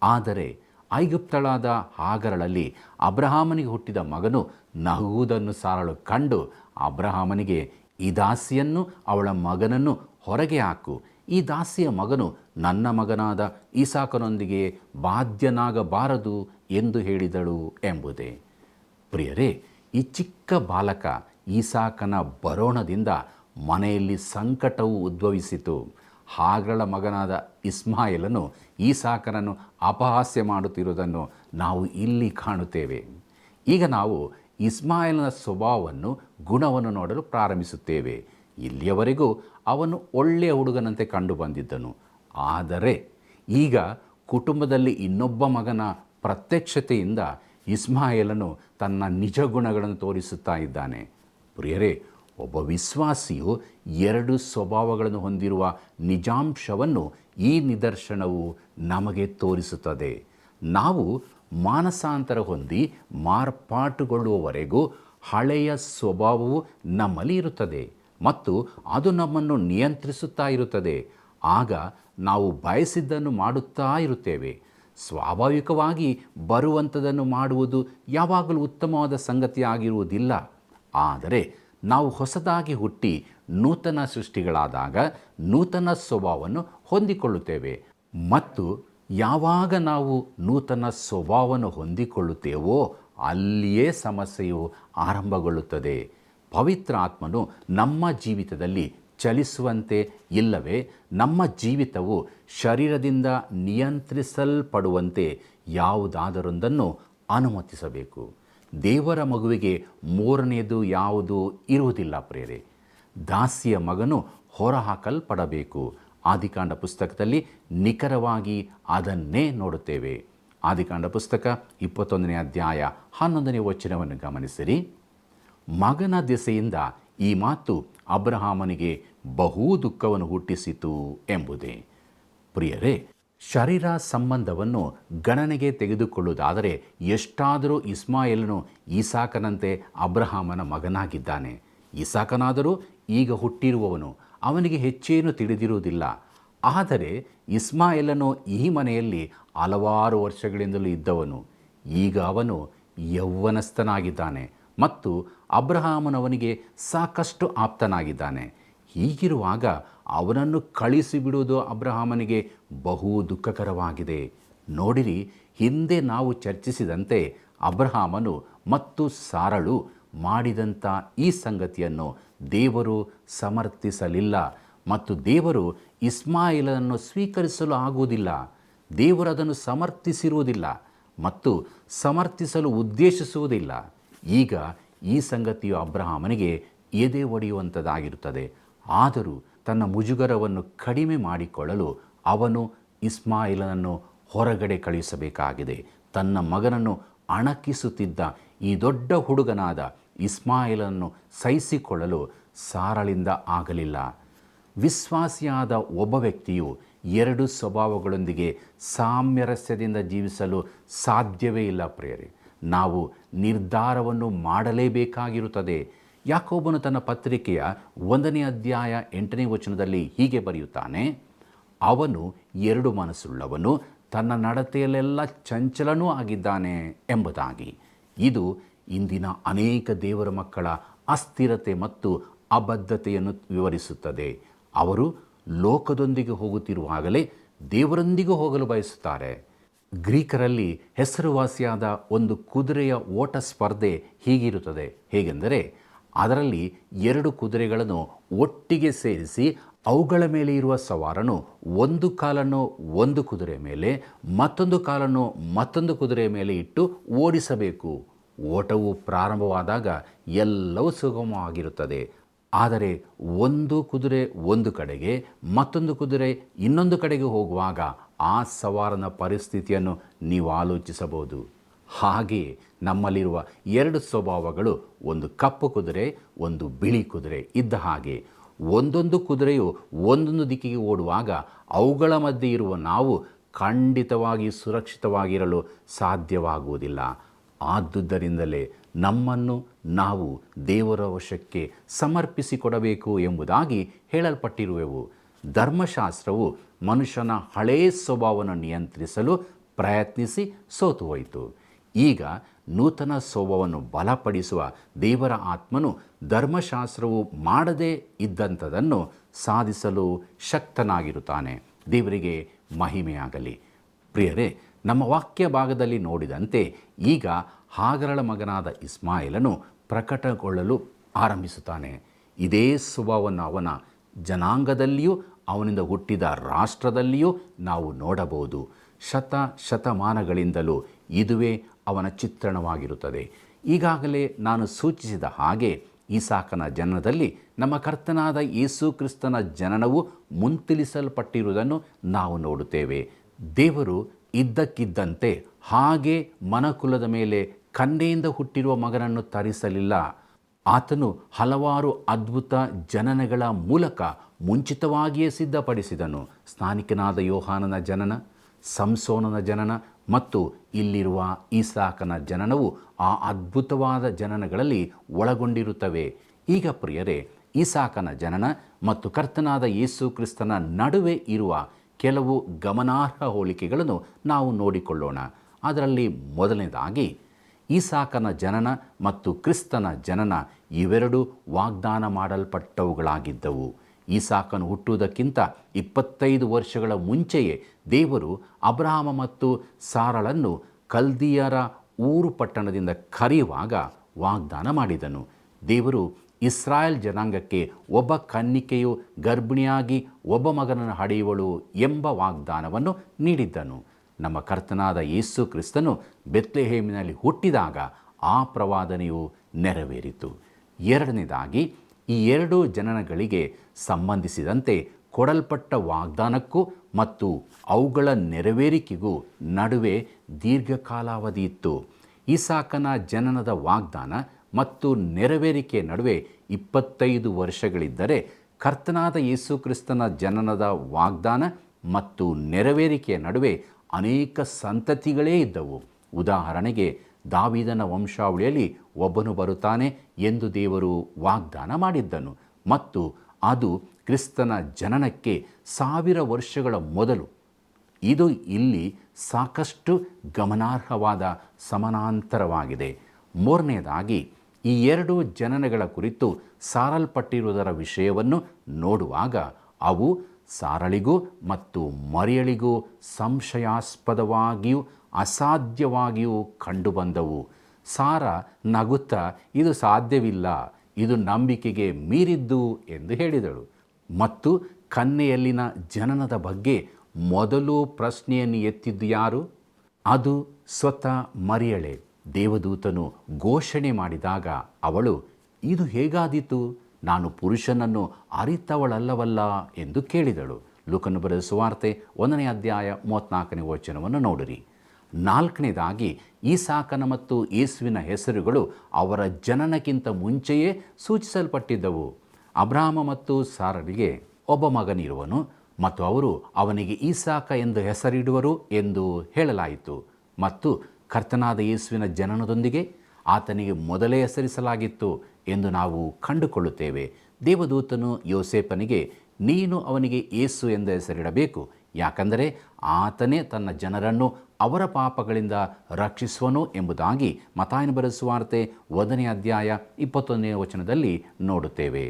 ಆದರೆ ಐಗುಪ್ತಳಾದ ಹಾಗರಳಲ್ಲಿ ಅಬ್ರಹಾಮನಿಗೆ ಹುಟ್ಟಿದ ಮಗನು ನಗುವುದನ್ನು ಸಾರಳು ಕಂಡು ಅಬ್ರಹಾಮನಿಗೆ, ಈ ದಾಸಿಯನ್ನು ಅವಳ ಮಗನನ್ನು ಹೊರಗೆ ಹಾಕು, ಈ ದಾಸಿಯ ಮಗನು ನನ್ನ ಮಗನಾದ ಈಸಾಕನೊಂದಿಗೆ ಬಾಧ್ಯನಾಗಬಾರದು ಎಂದು ಹೇಳಿದಳು ಎಂಬುದೇ. ಪ್ರಿಯರೇ, ಈ ಚಿಕ್ಕ ಬಾಲಕ ಈಸಾಕನ ಬರೋಣದಿಂದ ಮನೆಯಲ್ಲಿ ಸಂಕಟವು ಉದ್ಭವಿಸಿತು. ಹಾಗರಳ ಮಗನಾದ ಇಸ್ಮಾಯೇಲನು ಈಸಾಕನನ್ನು ಅಪಹಾಸ್ಯ ಮಾಡುತ್ತಿರುವುದನ್ನು ನಾವು ಇಲ್ಲಿ ಕಾಣುತ್ತೇವೆ. ಈಗ ನಾವು ಇಸ್ಮಾಯೇಲನ ಸ್ವಭಾವವನ್ನು, ಗುಣವನ್ನು ನೋಡಲು ಪ್ರಾರಂಭಿಸುತ್ತೇವೆ. ಇಲ್ಲಿಯವರೆಗೂ ಅವನು ಒಳ್ಳೆಯ ಹುಡುಗನಂತೆ ಕಂಡು ಬಂದಿದ್ದನು. ಆದರೆ ಈಗ ಕುಟುಂಬದಲ್ಲಿ ಇನ್ನೊಬ್ಬ ಮಗನ ಪ್ರತ್ಯಕ್ಷತೆಯಿಂದ ಇಸ್ಮಾಯೇಲನು ತನ್ನ ನಿಜ ಗುಣಗಳನ್ನು ತೋರಿಸುತ್ತಾ ಇದ್ದಾನೆ. ಪ್ರಿಯರೇ, ಒಬ್ಬ ವಿಶ್ವಾಸಿಯು ಎರಡು ಸ್ವಭಾವಗಳನ್ನು ಹೊಂದಿರುವ ನಿಜಾಂಶವನ್ನು ಈ ನಿದರ್ಶನವು ನಮಗೆ ತೋರಿಸುತ್ತದೆ. ನಾವು ಮಾನಸಾಂತರ ಹೊಂದಿ ಮಾರ್ಪಾಟುಗೊಳ್ಳುವವರೆಗೂ ಹಳೆಯ ಸ್ವಭಾವವು ನಮ್ಮಲ್ಲಿ ಇರುತ್ತದೆ ಮತ್ತು ಅದು ನಮ್ಮನ್ನು ನಿಯಂತ್ರಿಸುತ್ತಾ ಇರುತ್ತದೆ. ಆಗ ನಾವು ಬಯಸಿದ್ದನ್ನು ಮಾಡುತ್ತಾ ಇರುತ್ತೇವೆ. ಸ್ವಾಭಾವಿಕವಾಗಿ ಬರುವಂಥದ್ದನ್ನು ಮಾಡುವುದು ಯಾವಾಗಲೂ ಉತ್ತಮವಾದ ಸಂಗತಿಯಾಗಿರುವುದಿಲ್ಲ. ಆದರೆ ನಾವು ಹೊಸದಾಗಿ ಹುಟ್ಟಿ ನೂತನ ಸೃಷ್ಟಿಗಳಾದಾಗ ನೂತನ ಸ್ವಭಾವವನ್ನು ಹೊಂದಿಕೊಳ್ಳುತ್ತೇವೆ ಮತ್ತು ಯಾವಾಗ ನಾವು ನೂತನ ಸ್ವಭಾವವನ್ನು ಹೊಂದಿಕೊಳ್ಳುತ್ತೇವೋ ಅಲ್ಲಿಯೇ ಸಮಸ್ಯೆಯು ಆರಂಭಗೊಳ್ಳುತ್ತದೆ. ಪವಿತ್ರ ಆತ್ಮನು ನಮ್ಮ ಜೀವಿತದಲ್ಲಿ ಚಲಿಸುವಂತೆ ಇಲ್ಲವೇ ನಮ್ಮ ಜೀವಿತವು ಶರೀರದಿಂದ ನಿಯಂತ್ರಿಸಲ್ಪಡುವಂತೆ ಯಾವುದಾದರೊಂದನ್ನು ಅನುಮತಿಸಬೇಕು. ದೇವರ ಮಗುವಿಗೆ ಮೂರನೆಯದು ಯಾವುದೂ ಇರುವುದಿಲ್ಲ ಪ್ರಿಯರೇ. ದಾಸಿಯ ಮಗನು ಹೊರಹಾಕಲ್ಪಡಬೇಕು. ಆದಿಕಾಂಡ ಪುಸ್ತಕದಲ್ಲಿ ನಿಖರವಾಗಿ ಅದನ್ನೇ ನೋಡುತ್ತೇವೆ. ಆದಿಕಾಂಡ ಪುಸ್ತಕ 21ನೇ ಅಧ್ಯಾಯ 11ನೇ ವಚನವನ್ನು ಗಮನಿಸಿರಿ. ಮಗನ ದೆಸೆಯಿಂದ ಈ ಮಾತು ಅಬ್ರಹಾಮನಿಗೆ ಬಹು ದುಃಖವನ್ನು ಹುಟ್ಟಿಸಿತು ಎಂಬುದೇ. ಪ್ರಿಯರೇ, ಶರೀರ ಸಂಬಂಧವನ್ನು ಗಣನೆಗೆ ತೆಗೆದುಕೊಳ್ಳುವುದಾದರೆ ಎಷ್ಟಾದರೂ ಇಸ್ಮಾಯೇಲನು ಈಸಾಕನಂತೆ ಅಬ್ರಹಾಮನ ಮಗನಾಗಿದ್ದಾನೆ. ಈಸಾಕನಾದರೂ ಈಗ ಹುಟ್ಟಿರುವವನು, ಅವನಿಗೆ ಹೆಚ್ಚೇನು ತಿಳಿದಿರುವುದಿಲ್ಲ. ಆದರೆ ಇಸ್ಮಾಯೇಲನು ಈ ಮನೆಯಲ್ಲಿ ಹಲವಾರು ವರ್ಷಗಳಿಂದಲೂ ಇದ್ದವನು. ಈಗ ಅವನು ಯೌವನಸ್ಥನಾಗಿದ್ದಾನೆ ಮತ್ತು ಅಬ್ರಹಾಮನವನಿಗೆ ಸಾಕಷ್ಟು ಆಪ್ತನಾಗಿದ್ದಾನೆ. ಹೀಗಿರುವಾಗ ಅವನನ್ನು ಕಳಿಸಿಬಿಡುವುದು ಅಬ್ರಹಾಮನಿಗೆ ಬಹು ದುಃಖಕರವಾಗಿದೆ. ನೋಡಿರಿ, ಹಿಂದೆ ನಾವು ಚರ್ಚಿಸಿದಂತೆ ಅಬ್ರಹಾಮನು ಮತ್ತು ಸಾರಳು ಮಾಡಿದಂಥ ಈ ಸಂಗತಿಯನ್ನು ದೇವರು ಸಮರ್ಥಿಸಲಿಲ್ಲ ಮತ್ತು ದೇವರು ಇಸ್ಮಾಯಿಲನನ್ನು ಸ್ವೀಕರಿಸಲು ಆಗುವುದಿಲ್ಲ. ದೇವರು ಅದನ್ನು ಸಮರ್ಥಿಸಿರುವುದಿಲ್ಲ ಮತ್ತು ಸಮರ್ಥಿಸಲು ಉದ್ದೇಶಿಸುವುದಿಲ್ಲ. ಈಗ ಈ ಸಂಗತಿಯು ಅಬ್ರಹಾಮನಿಗೆ ಎದೆ ಒಡೆಯುವಂಥದ್ದಾಗಿರುತ್ತದೆ. ಆದರೂ ತನ್ನ ಮುಜುಗರವನ್ನು ಕಡಿಮೆ ಮಾಡಿಕೊಳ್ಳಲು ಅವನು ಇಸ್ಮಾಯಿಲನನ್ನು ಹೊರಗಡೆ ಕಳುಹಿಸಬೇಕಾಗಿದೆ. ತನ್ನ ಮಗನನ್ನು ಅಣಕಿಸುತ್ತಿದ್ದ ಈ ದೊಡ್ಡ ಹುಡುಗನಾದ ಇಸ್ಮಾಯಿಲನನ್ನು ಸಹಿಸಿಕೊಳ್ಳಲು ಸಾರಳಿಂದ ಆಗಲಿಲ್ಲ. ವಿಶ್ವಾಸಿಯಾದ ಒಬ್ಬ ವ್ಯಕ್ತಿಯು ಎರಡು ಸ್ವಭಾವಗಳೊಂದಿಗೆ ಸಾಮರಸ್ಯದಿಂದ ಜೀವಿಸಲು ಸಾಧ್ಯವೇ ಇಲ್ಲ ಪ್ರಿಯರೇ. ನಾವು ನಿರ್ಧಾರವನ್ನು ಮಾಡಲೇಬೇಕಾಗಿರುತ್ತದೆ. ಯಾಕೋಬನು ತನ್ನ ಪತ್ರಿಕೆಯ 1ನೇ ಅಧ್ಯಾಯ 8ನೇ ವಚನದಲ್ಲಿ ಹೀಗೆ ಬರೆಯುತ್ತಾನೆ, ಅವನು ಎರಡು ಮನಸ್ಸುಳ್ಳವನು, ತನ್ನ ನಡತೆಯಲ್ಲೆಲ್ಲ ಚಂಚಲನೂ ಆಗಿದ್ದಾನೆ ಎಂಬುದಾಗಿ. ಇದು ಇಂದಿನ ಅನೇಕ ದೇವರ ಮಕ್ಕಳ ಅಸ್ಥಿರತೆ ಮತ್ತು ಅಬದ್ಧತೆಯನ್ನು ವಿವರಿಸುತ್ತದೆ. ಅವರು ಲೋಕದೊಂದಿಗೆ ಹೋಗುತ್ತಿರುವಾಗಲೇ ದೇವರೊಂದಿಗೂ ಹೋಗಲು ಬಯಸುತ್ತಾರೆ. ಗ್ರೀಕರಲ್ಲಿ ಹೆಸರುವಾಸಿಯಾದ ಒಂದು ಕುದುರೆಯ ಓಟ ಸ್ಪರ್ಧೆ ಹೀಗಿರುತ್ತದೆ. ಹೇಗೆಂದರೆ ಅದರಲ್ಲಿ ಎರಡು ಕುದುರೆಗಳನ್ನು ಒಟ್ಟಿಗೆ ಸೇರಿಸಿ ಅವುಗಳ ಮೇಲೆ ಇರುವ ಸವಾರನು ಒಂದು ಕಾಲನ್ನು ಒಂದು ಕುದುರೆ ಮೇಲೆ ಮತ್ತೊಂದು ಕಾಲನ್ನು ಮತ್ತೊಂದು ಕುದುರೆಯ ಮೇಲೆ ಇಟ್ಟು ಓಡಿಸಬೇಕು. ಓಟವು ಪ್ರಾರಂಭವಾದಾಗ ಎಲ್ಲವೂ ಸುಗಮವಾಗಿರುತ್ತದೆ. ಆದರೆ ಒಂದು ಕುದುರೆ ಒಂದು ಕಡೆಗೆ ಮತ್ತೊಂದು ಕುದುರೆ ಇನ್ನೊಂದು ಕಡೆಗೆ ಹೋಗುವಾಗ ಆ ಸವಾರನ ಪರಿಸ್ಥಿತಿಯನ್ನು ನೀವು ಆಲೋಚಿಸಬಹುದು. ಹಾಗೆಯೇ ನಮ್ಮಲ್ಲಿರುವ ಎರಡು ಸ್ವಭಾವಗಳು, ಒಂದು ಕಪ್ಪು ಕುದುರೆ, ಒಂದು ಬಿಳಿ ಕುದುರೆ ಇದ್ದ ಹಾಗೆ. ಒಂದೊಂದು ಕುದುರೆಯು ಒಂದೊಂದು ದಿಕ್ಕಿಗೆ ಓಡುವಾಗ ಅವುಗಳ ಮಧ್ಯೆ ಇರುವ ನಾವು ಖಂಡಿತವಾಗಿ ಸುರಕ್ಷಿತವಾಗಿರಲು ಸಾಧ್ಯವಾಗುವುದಿಲ್ಲ. ಆದುದರಿಂದಲೇ ನಮ್ಮನ್ನು ನಾವು ದೇವರ ವಶಕ್ಕೆ ಸಮರ್ಪಿಸಿಕೊಡಬೇಕು ಎಂಬುದಾಗಿ ಹೇಳಲ್ಪಟ್ಟಿರುವೆವು. ಧರ್ಮಶಾಸ್ತ್ರವು ಮನುಷ್ಯನ ಹಳೆಯ ಸ್ವಭಾವವನ್ನು ನಿಯಂತ್ರಿಸಲು ಪ್ರಯತ್ನಿಸಿ ಸೋತು ಹೋಯಿತು. ಈಗ ನೂತನ ಸ್ವಭಾವವನ್ನು ಬಲಪಡಿಸುವ ದೇವರ ಆತ್ಮನು ಧರ್ಮಶಾಸ್ತ್ರವು ಮಾಡದೇ ಇದ್ದಂಥದನ್ನು ಸಾಧಿಸಲು ಶಕ್ತನಾಗಿರುತ್ತಾನೆ. ದೇವರಿಗೆ ಮಹಿಮೆಯಾಗಲಿ. ಪ್ರಿಯರೇ, ನಮ್ಮ ವಾಕ್ಯ ಭಾಗದಲ್ಲಿ ನೋಡಿದಂತೆ ಈಗ ಹಾಗರಳ ಮಗನಾದ ಇಸ್ಮಾಯಿಲನು ಪ್ರಕಟಗೊಳ್ಳಲು ಆರಂಭಿಸುತ್ತಾನೆ. ಇದೇ ಸ್ವಭಾವವನ್ನು ಅವನ ಜನಾಂಗದಲ್ಲಿಯೂ ಅವನಿಂದ ಹುಟ್ಟಿದ ರಾಷ್ಟ್ರದಲ್ಲಿಯೂ ನಾವು ನೋಡಬಹುದು. ಶತಮಾನಗಳಿಂದಲೂ ಇದುವೇ ಅವನ ಚಿತ್ರಣವಾಗಿರುತ್ತದೆ. ಈಗಾಗಲೇ ನಾನು ಸೂಚಿಸಿದ ಹಾಗೆ ಈಸಾಕನ ಜನನದಲ್ಲಿ ನಮ್ಮ ಕರ್ತನಾದ ಯೇಸು ಕ್ರಿಸ್ತನ ಜನನವು ಮುಂತಿಳಿಸಲ್ಪಟ್ಟಿರುವುದನ್ನು ನಾವು ನೋಡುತ್ತೇವೆ. ದೇವರು ಇದ್ದಕ್ಕಿದ್ದಂತೆ ಹಾಗೆ ಮನಕುಲದ ಮೇಲೆ ಕನ್ಯೆಯಿಂದ ಹುಟ್ಟಿರುವ ಮಗನನ್ನು ತರಿಸಲಿಲ್ಲ. ಆತನು ಹಲವಾರು ಅದ್ಭುತ ಜನನಗಳ ಮೂಲಕ ಮುಂಚಿತವಾಗಿಯೇ ಸಿದ್ಧಪಡಿಸಿದನು. ಸ್ನಾನಿಕನಾದ ಯೋಹಾನನ ಜನನ, ಸಂಸೋನನ ಜನನ ಮತ್ತು ಇಲ್ಲಿರುವ ಈಸಾಕನ ಜನನವು ಆ ಅದ್ಭುತವಾದ ಜನನಗಳಲ್ಲಿ ಒಳಗೊಂಡಿರುತ್ತವೆ. ಈಗ ಪ್ರಿಯರೇ, ಈಸಾಕನ ಜನನ ಮತ್ತು ಕರ್ತನಾದ ಯೇಸು ಕ್ರಿಸ್ತನ ನಡುವೆ ಇರುವ ಕೆಲವು ಗಮನಾರ್ಹ ಹೋಲಿಕೆಗಳನ್ನು ನಾವು ನೋಡಿಕೊಳ್ಳೋಣ. ಅದರಲ್ಲಿ ಮೊದಲನೇದಾಗಿ ಈಸಾಕನ ಜನನ ಮತ್ತು ಕ್ರಿಸ್ತನ ಜನನ ಇವೆರಡು ವಾಗ್ದಾನ ಮಾಡಲ್ಪಟ್ಟವುಗಳಾಗಿದ್ದವು. ಈಸಾಕನು ಹುಟ್ಟುವುದಕ್ಕಿಂತ 25 ವರ್ಷಗಳ ಮುಂಚೆಯೇ ದೇವರು ಅಬ್ರಹಾಮ ಮತ್ತು ಸಾರಳನ್ನು ಕಲ್ದಿಯರ ಊರು ಪಟ್ಟಣದಿಂದ ಕರೆಯುವಾಗ ವಾಗ್ದಾನ ಮಾಡಿದನು. ದೇವರು ಇಸ್ರಾಯೇಲ್ ಜನಾಂಗಕ್ಕೆ ಒಬ್ಬ ಕನ್ನಿಕೆಯು ಗರ್ಭಿಣಿಯಾಗಿ ಒಬ್ಬ ಮಗನನ್ನು ಹಡೆಯುವಳು ಎಂಬ ವಾಗ್ದಾನವನ್ನು ನೀಡಿದ್ದನು. ನಮ್ಮ ಕರ್ತನಾದ ಯೇಸು ಕ್ರಿಸ್ತನು ಬೆತ್ಲೆಹೇಮಿನಲ್ಲಿ ಹುಟ್ಟಿದಾಗ ಆ ಪ್ರವಾದನೆಯು ನೆರವೇರಿತು. ಎರಡನೇದಾಗಿ, ಈ ಎರಡು ಜನನಗಳಿಗೆ ಸಂಬಂಧಿಸಿದಂತೆ ಕೊಡಲ್ಪಟ್ಟ ವಾಗ್ದಾನಕ್ಕೂ ಮತ್ತು ಅವುಗಳ ನೆರವೇರಿಕೆಗೂ ನಡುವೆ ದೀರ್ಘಕಾಲಾವಧಿ ಇತ್ತು. ಈಸಾಕನ ಜನನದ ವಾಗ್ದಾನ ಮತ್ತು ನೆರವೇರಿಕೆಯ ನಡುವೆ 25 ವರ್ಷಗಳಿದ್ದರೆ, ಕರ್ತನಾದ ಯೇಸು ಕ್ರಿಸ್ತನ ಜನನದ ವಾಗ್ದಾನ ಮತ್ತು ನೆರವೇರಿಕೆಯ ನಡುವೆ ಅನೇಕ ಸಂತತಿಗಳೇ ಇದ್ದವು. ಉದಾಹರಣೆಗೆ, ದಾವೀದನ ವಂಶಾವಳಿಯಲ್ಲಿ ಒಬ್ಬನು ಬರುತ್ತಾನೆ ಎಂದು ದೇವರು ವಾಗ್ದಾನ ಮಾಡಿದ್ದನು ಮತ್ತು ಅದು ಕ್ರಿಸ್ತನ ಜನನಕ್ಕೆ 1000 ವರ್ಷಗಳ ಮೊದಲು. ಇದು ಇಲ್ಲಿ ಸಾಕಷ್ಟು ಗಮನಾರ್ಹವಾದ ಸಮಾನಾಂತರವಾಗಿದೆ. ಮೂರನೆಯದಾಗಿ, ಈ ಎರಡು ಜನನಗಳ ಕುರಿತು ಸಾರಲ್ಪಟ್ಟಿರುವುದರ ವಿಷಯವನ್ನು ನೋಡುವಾಗ ಅವು ಸಾರಳಿಗೂ ಮತ್ತು ಮರಿಯಳಿಗೂ ಸಂಶಯಾಸ್ಪದವಾಗಿಯೂ ಅಸಾಧ್ಯವಾಗಿಯೂ ಕಂಡುಬಂದವು. ಸಾರ ನಗುತ್ತಾ, ಇದು ಸಾಧ್ಯವಿಲ್ಲ, ಇದು ನಂಬಿಕೆಗೆ ಮೀರಿದ್ದು ಎಂದು ಹೇಳಿದಳು. ಮತ್ತು ಕನ್ಯೆಯಲ್ಲಿನ ಜನನದ ಬಗ್ಗೆ ಮೊದಲು ಪ್ರಶ್ನೆಯನ್ನು ಎತ್ತಿದ್ದು ಯಾರು? ಅದು ಸ್ವತಃ ಮರಿಯಳೇ. ದೇವದೂತನು ಘೋಷಣೆ ಮಾಡಿದಾಗ ಅವಳು, ಇದು ಹೇಗಾದೀತು, ನಾನು ಪುರುಷನನ್ನು ಅರಿತವಳಲ್ಲವಲ್ಲ ಎಂದು ಕೇಳಿದಳು. ಲೂಕನು ಬರೆದ ಸುವಾರ್ತೆ 1ನೇ ಅಧ್ಯಾಯ 34ನೇ ವಚನವನ್ನು ನೋಡಿರಿ. ನಾಲ್ಕನೇದಾಗಿ, ಈಸಾಕನ ಮತ್ತು ಯೇಸುವಿನ ಹೆಸರುಗಳು ಅವರ ಜನನಕ್ಕಿಂತ ಮುಂಚೆಯೇ ಸೂಚಿಸಲ್ಪಟ್ಟಿದ್ದವು. ಅಬ್ರಹಾಮ ಮತ್ತು ಸಾರಳಿಗೆ ಒಬ್ಬ ಮಗನಿರುವನು ಮತ್ತು ಅವರು ಅವನಿಗೆ ಈಸಾಕ ಎಂದು ಹೆಸರಿಡುವರು ಎಂದು ಹೇಳಲಾಯಿತು. ಮತ್ತು ಕರ್ತನಾದ ಯೇಸುವಿನ ಜನನದೊಂದಿಗೆ ಆತನಿಗೆ ಮೊದಲೇ ಹೆಸರಿಸಲಾಗಿತ್ತು ಎಂದು ನಾವು ಕಂಡುಕೊಳ್ಳುತ್ತೇವೆ. ದೇವದೂತನು ಯೋಸೇಫನಿಗೆ, ನೀನು ಅವನಿಗೆ ಯೇಸು ಎಂದು ಹೆಸರಿಡಬೇಕು, ಯಾಕಂದರೆ ಆತನೇ ತನ್ನ ಜನರನ್ನು ಅವರ ಪಾಪಗಳಿಂದ ರಕ್ಷಿಸುವನು ಎಂಬುದಾಗಿ ಮತ್ತಾಯನ ಬರೆದ ಸುವಾರ್ತೆ 1ನೇ ಅಧ್ಯಾಯ 21ನೇ ವಚನದಲ್ಲಿ ನೋಡುತ್ತೇವೆ.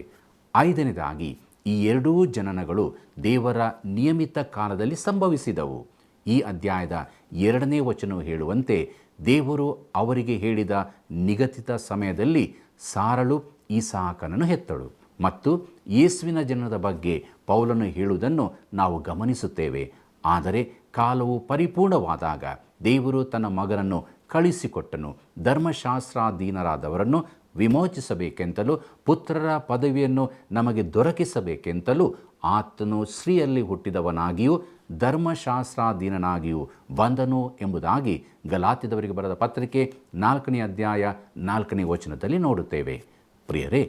ಐದನೇದಾಗಿ, ಈ ಎರಡೂ ಜನನಗಳು ದೇವರ ನಿಯಮಿತ ಕಾಲದಲ್ಲಿ ಸಂಭವಿಸಿದವು. ಈ ಅಧ್ಯಾಯದ 2ನೇ ವಚನವು ಹೇಳುವಂತೆ, ದೇವರು ಅವರಿಗೆ ಹೇಳಿದ ನಿಗದಿತ ಸಮಯದಲ್ಲಿ ಸಾರಳು ಈಸಾಕನನ್ನು ಹೆತ್ತಳು. ಮತ್ತು ಯೇಸುವಿನ ಜನನದ ಬಗ್ಗೆ ಪೌಲನು ಹೇಳುವುದನ್ನು ನಾವು ಗಮನಿಸುತ್ತೇವೆ. ಆದರೆ ಕಾಲವು ಪರಿಪೂರ್ಣವಾದಾಗ ದೇವರು ತನ್ನ ಮಗನನ್ನು ಕಳಿಸಿಕೊಟ್ಟನು. ಧರ್ಮಶಾಸ್ತ್ರಾಧೀನರಾದವರನ್ನು ವಿಮೋಚಿಸಬೇಕೆಂತಲೂ ಪುತ್ರರ ಪದವಿಯನ್ನು ನಮಗೆ ದೊರಕಿಸಬೇಕೆಂತಲೂ ಆತನು ಸ್ತ್ರೀಯಲ್ಲಿ ಹುಟ್ಟಿದವನಾಗಿಯೂ ಧರ್ಮಶಾಸ್ತ್ರಾಧೀನನಾಗಿಯೂ ಬಂದನು ಎಂಬುದಾಗಿ ಗಲಾತ್ಯದವರಿಗೆ ಬರೆದ ಪತ್ರಿಕೆ 4ನೇ ಅಧ್ಯಾಯ 4ನೇ ವಚನದಲ್ಲಿ ನೋಡುತ್ತೇವೆ. ಪ್ರಿಯರೇ,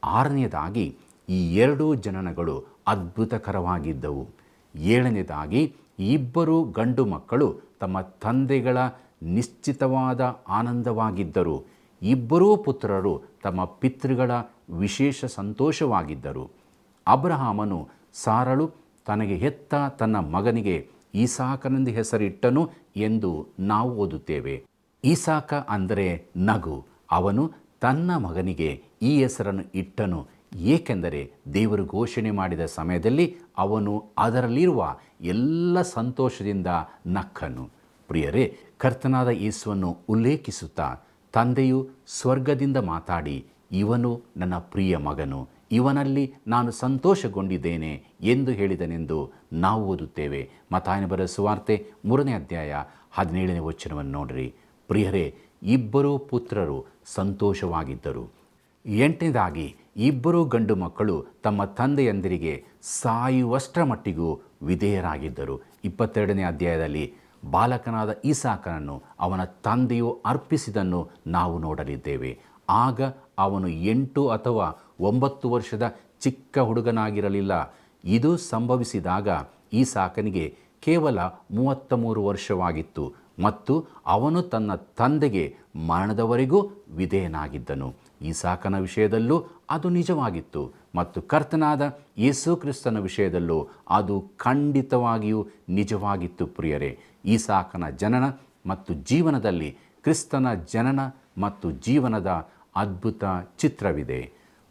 ಆರನೆಯದಾಗಿ, ಈ ಎರಡೂ ಜನನಗಳು ಅದ್ಭುತಕರವಾಗಿದ್ದವು. ಏಳನೇದಾಗಿ, ಇಬ್ಬರು ಗಂಡು ಮಕ್ಕಳು ತಮ್ಮ ತಂದೆಗಳ ನಿಶ್ಚಿತವಾದ ಆನಂದವಾಗಿದ್ದರು. ಇಬ್ಬರೂ ಪುತ್ರರು ತಮ್ಮ ಪಿತೃಗಳ ವಿಶೇಷ ಸಂತೋಷವಾಗಿದ್ದರು. ಅಬ್ರಹಾಮನು ಸಾರಳು ತನಗೆ ಹೆತ್ತ ತನ್ನ ಮಗನಿಗೆ ಈಸಾಕನೆಂದು ಹೆಸರಿಟ್ಟನು ಎಂದು ನಾವು ಓದುತ್ತೇವೆ. ಈಸಾಕ ಅಂದರೆ ನಗು. ಅವನು ತನ್ನ ಮಗನಿಗೆ ಈ ಹೆಸರನ್ನು ಇಟ್ಟನು, ಏಕೆಂದರೆ ದೇವರು ಘೋಷಣೆ ಮಾಡಿದ ಸಮಯದಲ್ಲಿ ಅವನು ಅದರಲ್ಲಿರುವ ಎಲ್ಲ ಸಂತೋಷದಿಂದ ನಕ್ಕನು. ಪ್ರಿಯರೇ, ಕರ್ತನಾದ ಯೇಸುವನ್ನು ಉಲ್ಲೇಖಿಸುತ್ತಾ ತಂದೆಯು ಸ್ವರ್ಗದಿಂದ ಮಾತಾಡಿ, ಇವನು ನನ್ನ ಪ್ರಿಯ ಮಗನು, ಇವನಲ್ಲಿ ನಾನು ಸಂತೋಷಗೊಂಡಿದ್ದೇನೆ ಎಂದು ಹೇಳಿದನೆಂದು ನಾವು ಓದುತ್ತೇವೆ. ಮತ್ತಾಯನ ಬರೆದ ಸುವಾರ್ತೆ 3ನೇ ಅಧ್ಯಾಯ 17ನೇ ವಚನವನ್ನು ನೋಡಿರಿ. ಪ್ರಿಯರೇ, ಇಬ್ಬರೂ ಪುತ್ರರು ಸಂತೋಷವಾಗಿದ್ದರು. 8ನೇದಾಗಿ, ಇಬ್ಬರೂ ಗಂಡು ಮಕ್ಕಳು ತಮ್ಮ ತಂದೆಯಂದಿರಿಗೆ ಸಾಯುವಷ್ಟರ ಮಟ್ಟಿಗೂ ವಿಧೇಯರಾಗಿದ್ದರು. 22ನೇ ಅಧ್ಯಾಯದಲ್ಲಿ ಬಾಲಕನಾದ ಈಸಾಕನನ್ನು ಅವನ ತಂದೆಯು ಅರ್ಪಿಸಿದನ್ನು ನಾವು ನೋಡಲಿದ್ದೇವೆ. ಆಗ ಅವನು 8 ಅಥವಾ 9 ವರ್ಷದ ಚಿಕ್ಕ ಹುಡುಗನಾಗಿರಲಿಲ್ಲ. ಇದು ಸಂಭವಿಸಿದಾಗ ಈಸಾಕನಿಗೆ ಕೇವಲ 33 ವರ್ಷವಾಗಿತ್ತು ಮತ್ತು ಅವನು ತನ್ನ ತಂದೆಗೆ ಮರಣದವರೆಗೂ ವಿಧೇಯನಾಗಿದ್ದನು. ಈಸಾಕನ ವಿಷಯದಲ್ಲೂ ಅದು ನಿಜವಾಗಿತ್ತು ಮತ್ತು ಕರ್ತನಾದ ಯೇಸು ಕ್ರಿಸ್ತನ ವಿಷಯದಲ್ಲೂ ಅದು ಖಂಡಿತವಾಗಿಯೂ ನಿಜವಾಗಿತ್ತು. ಪ್ರಿಯರೇ, ಈಸಾಕನ ಜನನ ಮತ್ತು ಜೀವನದಲ್ಲಿ ಕ್ರಿಸ್ತನ ಜನನ ಮತ್ತು ಜೀವನದ ಅದ್ಭುತ ಚಿತ್ರವಿದೆ.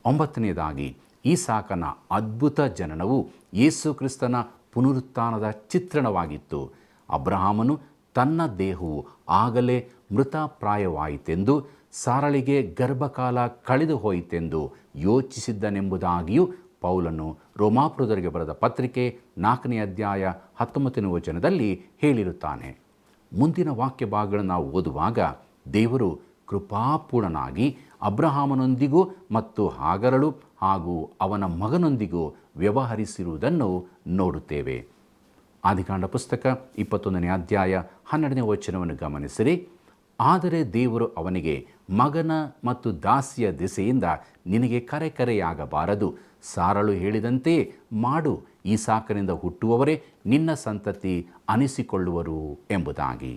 9ನೇದಾಗಿ, ಈಸಾಕನ ಅದ್ಭುತ ಜನನವು ಯೇಸು ಕ್ರಿಸ್ತನ ಪುನರುತ್ಥಾನದ ಚಿತ್ರಣವಾಗಿತ್ತು. ಅಬ್ರಹಾಮನು ತನ್ನ ದೇಹವು ಆಗಲೇ ಮೃತಪ್ರಾಯವಾಯಿತೆಂದು, ಸಾರಳಿಗೆ ಗರ್ಭಕಾಲ ಕಳೆದು ಹೋಯಿತೆಂದು ಯೋಚಿಸಿದ್ದನೆಂಬುದಾಗಿಯೂ ಪೌಲನು ರೋಮಾಪುರದವರಿಗೆ ಬರೆದ ಪತ್ರಿಕೆ 4ನೇ ಅಧ್ಯಾಯ 19ನೇ ವಚನದಲ್ಲಿ ಹೇಳಿರುತ್ತಾನೆ. ಮುಂದಿನ ವಾಕ್ಯ ಭಾಗಗಳನ್ನು ನಾವು ಓದುವಾಗ ದೇವರು ಕೃಪಾಪೂರ್ಣನಾಗಿ ಅಬ್ರಹಾಮನೊಂದಿಗೂ ಮತ್ತು ಹಾಗರಳು ಹಾಗೂ ಅವನ ಮಗನೊಂದಿಗೂ ವ್ಯವಹರಿಸಿರುವುದನ್ನು ನೋಡುತ್ತೇವೆ. ಆದಿಕಾಂಡ ಪುಸ್ತಕ 21ನೇ ಅಧ್ಯಾಯ 12ನೇ ವಚನವನ್ನು ಗಮನಿಸಿರಿ. ಆದರೆ ದೇವರು ಅವನಿಗೆ, ಮಗನ ಮತ್ತು ದಾಸಿಯ ದೆಸೆಯಿಂದ ನಿನಗೆ ಕರೆಯಾಗಬಾರದು, ಸಾರಳು ಹೇಳಿದಂತೆಯೇ ಮಾಡು, ಈಸಾಕನಿಂದ ಹುಟ್ಟುವವರೇ ನಿನ್ನ ಸಂತತಿ ಅನಿಸಿಕೊಳ್ಳುವರು ಎಂಬುದಾಗಿ.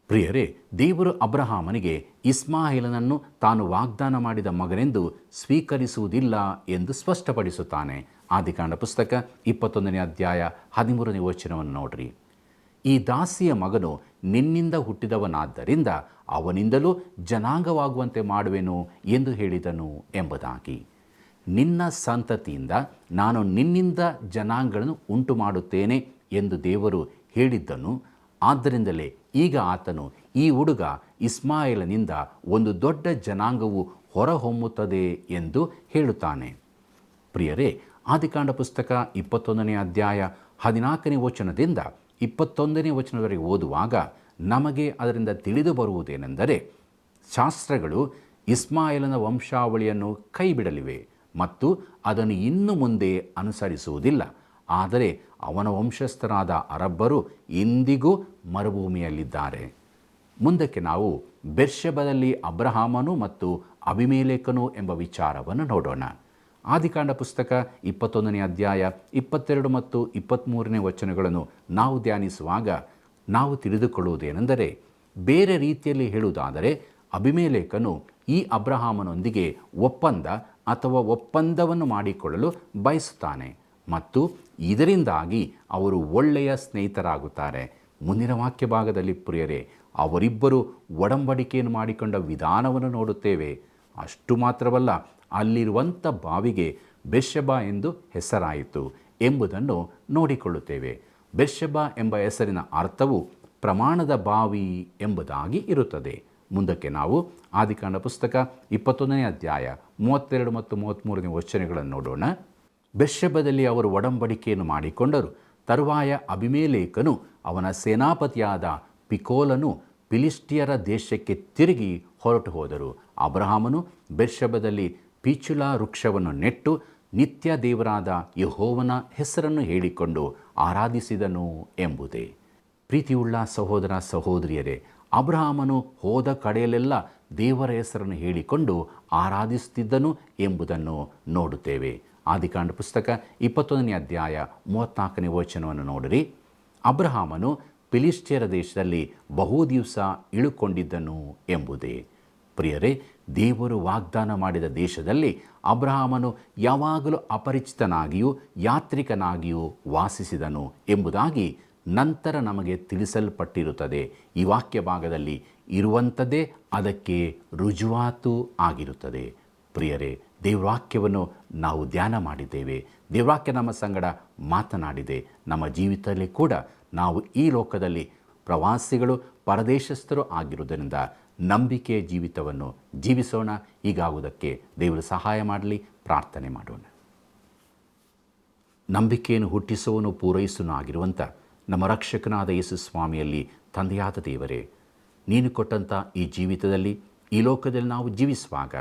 ಪ್ರಿಯರೇ, ದೇವರು ಅಬ್ರಹಾಮನಿಗೆ ಇಸ್ಮಾಯಿಲನನ್ನು ತಾನು ವಾಗ್ದಾನ ಮಾಡಿದ ಮಗನೆಂದು ಸ್ವೀಕರಿಸುವುದಿಲ್ಲ ಎಂದು ಸ್ಪಷ್ಟಪಡಿಸುತ್ತಾನೆ. ಆದಿಕಾಂಡ ಪುಸ್ತಕ 21ನೇ ಅಧ್ಯಾಯ 13ನೇ ವಚನವನ್ನು ನೋಡ್ರಿ. ಈ ದಾಸಿಯ ಮಗನು ನಿನ್ನಿಂದ ಹುಟ್ಟಿದವನಾದ್ದರಿಂದ ಅವನಿಂದಲೂ ಜನಾಂಗವಾಗುವಂತೆ ಮಾಡುವೆನು ಎಂದು ಹೇಳಿದನು ಎಂಬುದಾಗಿ. ನಿನ್ನ ಸಂತತಿಯಿಂದ ನಾನು ನಿನ್ನಿಂದ ಜನಾಂಗಗಳನ್ನು ಉಂಟು ಮಾಡುತ್ತೇನೆ ಎಂದು ದೇವರು ಹೇಳಿದ್ದನು. ಆದ್ದರಿಂದಲೇ ಈಗ ಆತನು ಈ ಹುಡುಗ ಇಸ್ಮಾಯಿಲನಿಂದ ಒಂದು ದೊಡ್ಡ ಜನಾಂಗವು ಹೊರಹೊಮ್ಮುತ್ತದೆ ಎಂದು ಹೇಳುತ್ತಾನೆ. ಪ್ರಿಯರೇ, ಆದಿಕಾಂಡ ಪುಸ್ತಕ 21ನೇ ಅಧ್ಯಾಯ 14ನೇ ವಚನದಿಂದ 21ನೇ ವಚನದವರೆಗೆ ಓದುವಾಗ ನಮಗೆ ಅದರಿಂದ ತಿಳಿದು ಬರುವುದೇನೆಂದರೆ, ಶಾಸ್ತ್ರಗಳು ಇಸ್ಮಾಯಿಲನ ವಂಶಾವಳಿಯನ್ನು ಕೈಬಿಡಲಿವೆ ಮತ್ತು ಅದನ್ನು ಇನ್ನು ಮುಂದೆ ಅನುಸರಿಸುವುದಿಲ್ಲ. ಆದರೆ ಅವನ ವಂಶಸ್ಥರಾದ ಅರಬ್ಬರು ಇಂದಿಗೂ ಮರುಭೂಮಿಯಲ್ಲಿದ್ದಾರೆ. ಮುಂದಕ್ಕೆ ನಾವು ಬೆರ್ಷೆಬದಲ್ಲಿ ಅಬ್ರಹಾಮನು ಮತ್ತು ಅಬಿಮೆಲೆಕನು ಎಂಬ ವಿಚಾರವನ್ನು ನೋಡೋಣ. ಆದಿಕಾಂಡ ಪುಸ್ತಕ 21ನೇ ಅಧ್ಯಾಯ 22 ಮತ್ತು 23ನೇ ವಚನಗಳನ್ನು ನಾವು ಧ್ಯಾನಿಸುವಾಗ ನಾವು ತಿಳಿದುಕೊಳ್ಳುವುದೇನೆಂದರೆ, ಬೇರೆ ರೀತಿಯಲ್ಲಿ ಹೇಳುವುದಾದರೆ ಅಬಿಮೆಲೆಕನು ಈ ಅಬ್ರಹಾಮನೊಂದಿಗೆ ಒಪ್ಪಂದ ಅಥವಾ ಒಪ್ಪಂದವನ್ನು ಮಾಡಿಕೊಳ್ಳಲು ಬಯಸುತ್ತಾನೆ ಮತ್ತು ಇದರಿಂದಾಗಿ ಅವರು ಒಳ್ಳೆಯ ಸ್ನೇಹಿತರಾಗುತ್ತಾರೆ. ಮುಂದಿನ ವಾಕ್ಯ ಭಾಗದಲ್ಲಿ ಪ್ರಿಯರೇ, ಅವರಿಬ್ಬರು ಒಡಂಬಡಿಕೆಯನ್ನು ಮಾಡಿಕೊಂಡ ವಿಧಾನವನ್ನು ನೋಡುತ್ತೇವೆ. ಅಷ್ಟು ಮಾತ್ರವಲ್ಲ, ಅಲ್ಲಿರುವಂಥ ಬಾವಿಗೆ ಬೆರ್ಷೆಬಾ ಎಂದು ಹೆಸರಾಯಿತು ಎಂಬುದನ್ನು ನೋಡಿಕೊಳ್ಳುತ್ತೇವೆ. ಬೆರ್ಷೆಬಾ ಎಂಬ ಹೆಸರಿನ ಅರ್ಥವು ಪ್ರಮಾಣದ ಬಾವಿ ಎಂಬುದಾಗಿ ಇರುತ್ತದೆ. ಮುಂದಕ್ಕೆ ನಾವು ಆದಿಕಾಂಡ ಪುಸ್ತಕ 21ನೇ ಅಧ್ಯಾಯ 32 ಮತ್ತು 33ನೇ ವಚನಗಳನ್ನು ನೋಡೋಣ. ಬೆರ್ಷೆಬದಲ್ಲಿ ಅವರು ಒಡಂಬಡಿಕೆಯನ್ನು ಮಾಡಿಕೊಂಡರು. ತರುವಾಯ ಅಬಿಮೆಲೆಕನು ಅವನ ಸೇನಾಪತಿಯಾದ ಪಿಕೋಲನು ಫಿಲಿಷ್ಟಿಯರ ದೇಶಕ್ಕೆ ತಿರುಗಿ ಹೊರಟು ಹೋದರು. ಅಬ್ರಹಾಮನು ಬೆರ್ಷೆಬದಲ್ಲಿ ಪೀಚುಲ ವೃಕ್ಷವನ್ನು ನೆಟ್ಟು ನಿತ್ಯ ದೇವರಾದ ಯೆಹೋವನ ಹೆಸರನ್ನು ಹೇಳಿಕೊಂಡು ಆರಾಧಿಸಿದನು ಎಂಬುದೇ. ಪ್ರೀತಿಯುಳ್ಳ ಸಹೋದರ ಸಹೋದರಿಯರೇ, ಅಬ್ರಹಾಮನು ಹೋದ ಕಡೆಯಲ್ಲೆಲ್ಲ ದೇವರ ಹೆಸರನ್ನು ಹೇಳಿಕೊಂಡು ಆರಾಧಿಸುತ್ತಿದ್ದನು ಎಂಬುದನ್ನು ನೋಡುತ್ತೇವೆ. ಆದಿಕಾಂಡ ಪುಸ್ತಕ 21ನೇ ಅಧ್ಯಾಯ 34ನೇ ವಚನವನ್ನು ನೋಡಿರಿ. ಅಬ್ರಹಾಮನು ಫಿಲಿಷ್ಟಿಯರ ದೇಶದಲ್ಲಿ ಬಹು ದಿವಸ ಇಳುಕೊಂಡಿದ್ದನು ಎಂಬುದೇ. ಪ್ರಿಯರೇ, ದೇವರು ವಾಗ್ದಾನ ಮಾಡಿದ ದೇಶದಲ್ಲಿ ಅಬ್ರಹಾಮನು ಯಾವಾಗಲೂ ಅಪರಿಚಿತನಾಗಿಯೂ ಯಾತ್ರಿಕನಾಗಿಯೂ ವಾಸಿಸಿದನು ಎಂಬುದಾಗಿ ನಂತರ ನಮಗೆ ತಿಳಿಸಲ್ಪಟ್ಟಿರುತ್ತದೆ. ಈ ವಾಕ್ಯ ಭಾಗದಲ್ಲಿ ಇರುವಂಥದ್ದೇ ಅದಕ್ಕೆ ರುಜುವಾತು ಆಗಿರುತ್ತದೆ. ಪ್ರಿಯರೇ, ದೇವವಾಕ್ಯವನ್ನು ನಾವು ಧ್ಯಾನ ಮಾಡಿದ್ದೇವೆ. ದೇವವಾಕ್ಯ ನಮ್ಮ ಸಂಗಡ ಮಾತನಾಡಿದೆ. ನಮ್ಮ ಜೀವಿತದಲ್ಲಿ ಕೂಡ ನಾವು ಈ ಲೋಕದಲ್ಲಿ ಪ್ರವಾಸಿಗಳು, ಪರದೇಶಸ್ಥರು ಆಗಿರುವುದರಿಂದ ನಂಬಿಕೆಯ ಜೀವಿತವನ್ನು ಜೀವಿಸೋಣ. ಹೀಗಾಗುವುದಕ್ಕೆ ದೇವರು ಸಹಾಯ ಮಾಡಲಿ. ಪ್ರಾರ್ಥನೆ ಮಾಡೋಣ. ನಂಬಿಕೆಯನ್ನು ಹುಟ್ಟಿಸುವನು ಪೂರೈಸುವನು ಆಗಿರುವಂಥ ನಮ್ಮ ರಕ್ಷಕನಾದ ಯೇಸು ಸ್ವಾಮಿಯಲ್ಲಿ ತಂದೆಯಾದ ದೇವರೇ, ನೀನು ಕೊಟ್ಟಂಥ ಈ ಜೀವಿತದಲ್ಲಿ, ಈ ಲೋಕದಲ್ಲಿ ನಾವು ಜೀವಿಸುವಾಗ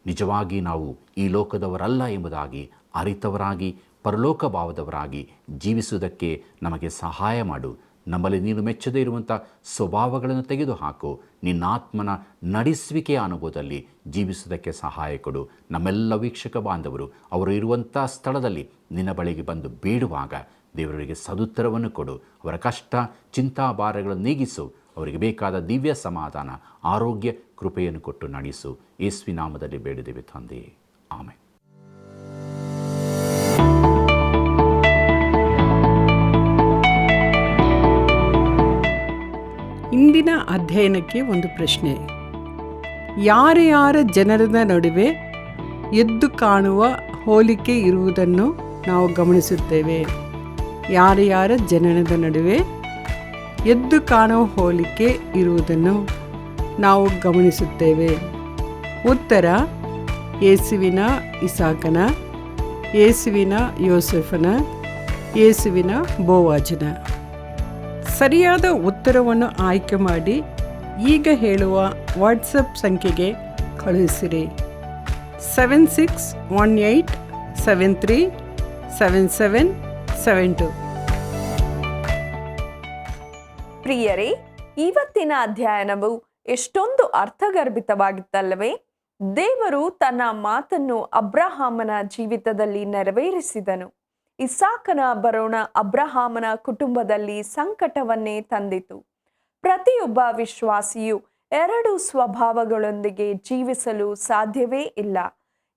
ನಿಜವಾಗಿ ನಾವು ಈ ಲೋಕದವರಲ್ಲ ಎಂಬುದಾಗಿ ಅರಿತವರಾಗಿ ಪರಲೋಕ ಭಾವದವರಾಗಿ ಜೀವಿಸುವುದಕ್ಕೆ ನಮಗೆ ಸಹಾಯ ಮಾಡು. ನಮ್ಮಲ್ಲಿ ನೀನು ಮೆಚ್ಚದೇ ಇರುವಂಥ ಸ್ವಭಾವಗಳನ್ನು ತೆಗೆದುಹಾಕು. ನಿನ್ನ ಆತ್ಮನ ನಡೆಸುವಿಕೆಯ ಅನುಭವದಲ್ಲಿ ಜೀವಿಸುವುದಕ್ಕೆ ಸಹಾಯ ಕೊಡು. ನಮ್ಮೆಲ್ಲ ವೀಕ್ಷಕ ಬಾಂಧವರು ಅವರು ಇರುವಂಥ ಸ್ಥಳದಲ್ಲಿ ನಿನ್ನ ಬಳಿಗೆ ಬಂದು ಬೇಡುವಾಗ ದೇವರಿಗೆ ಸದುತ್ತರವನ್ನು ಕೊಡು. ಅವರ ಕಷ್ಟ ಚಿಂತಾಭಾರಗಳನ್ನು ನೀಗಿಸು. ಅವರಿಗೆ ಬೇಕಾದ ದಿವ್ಯ ಸಮಾಧಾನ, ಆರೋಗ್ಯ, ಕೃಪೆಯನ್ನು ಕೊಟ್ಟು ನಡೆಸು. ಯೇಸುವಿನ ನಾಮದಲ್ಲಿ ಬೇಡಿದೆವು ತಂದೆಯೇ, ಆಮೆನ್. ಇಂದಿನ ಅಧ್ಯಯನಕ್ಕೆ ಒಂದು ಪ್ರಶ್ನೆ. ಯಾರ ಜನರ ನಡುವೆ ಎದ್ದು ಕಾಣುವ ಹೋಲಿಕೆ ಇರುವುದನ್ನು ನಾವು ಗಮನಿಸುತ್ತೇವೆ? ಯಾರ ಜನರದ ನಡುವೆ ಎದ್ದು ಕಾಣುವ ಹೋಲಿಕೆ ಇರುವುದನ್ನು ನಾವು ಗಮನಿಸುತ್ತೇವೆ? ಉತ್ತರ: ಯೇಸುವಿನ ಇಸಾಕನ, ಯೇಸುವಿನ ಯೋಸೆಫನ, ಯೇಸುವಿನ ಬೋವಾಜನ. ಸರಿಯಾದ ಉತ್ತರವನ್ನು ಆಯ್ಕೆ ಮಾಡಿ ಈಗ ಹೇಳುವ ವಾಟ್ಸಪ್ ಸಂಖ್ಯೆಗೆ ಕಳುಹಿಸಿರಿ. 7618737772. ಪ್ರಿಯರೇ, ಇವತ್ತಿನ ಅಧ್ಯಯನವು ಎಷ್ಟೊಂದು ಅರ್ಥಗರ್ಭಿತವಾಗಿತ್ತಲ್ಲವೇ? ದೇವರು ತನ್ನ ಮಾತನ್ನು ಅಬ್ರಹಾಮನ ಜೀವಿತದಲ್ಲಿ ನೆರವೇರಿಸಿದನು. ಇಸಾಕನ ಬರೋಣ ಅಬ್ರಹಾಮನ ಕುಟುಂಬದಲ್ಲಿ ಸಂಕಟವನ್ನೇ ತಂದಿತು. ಪ್ರತಿಯೊಬ್ಬ ವಿಶ್ವಾಸಿಯು ಎರಡು ಸ್ವಭಾವಗಳೊಂದಿಗೆ ಜೀವಿಸಲು ಸಾಧ್ಯವೇ ಇಲ್ಲ.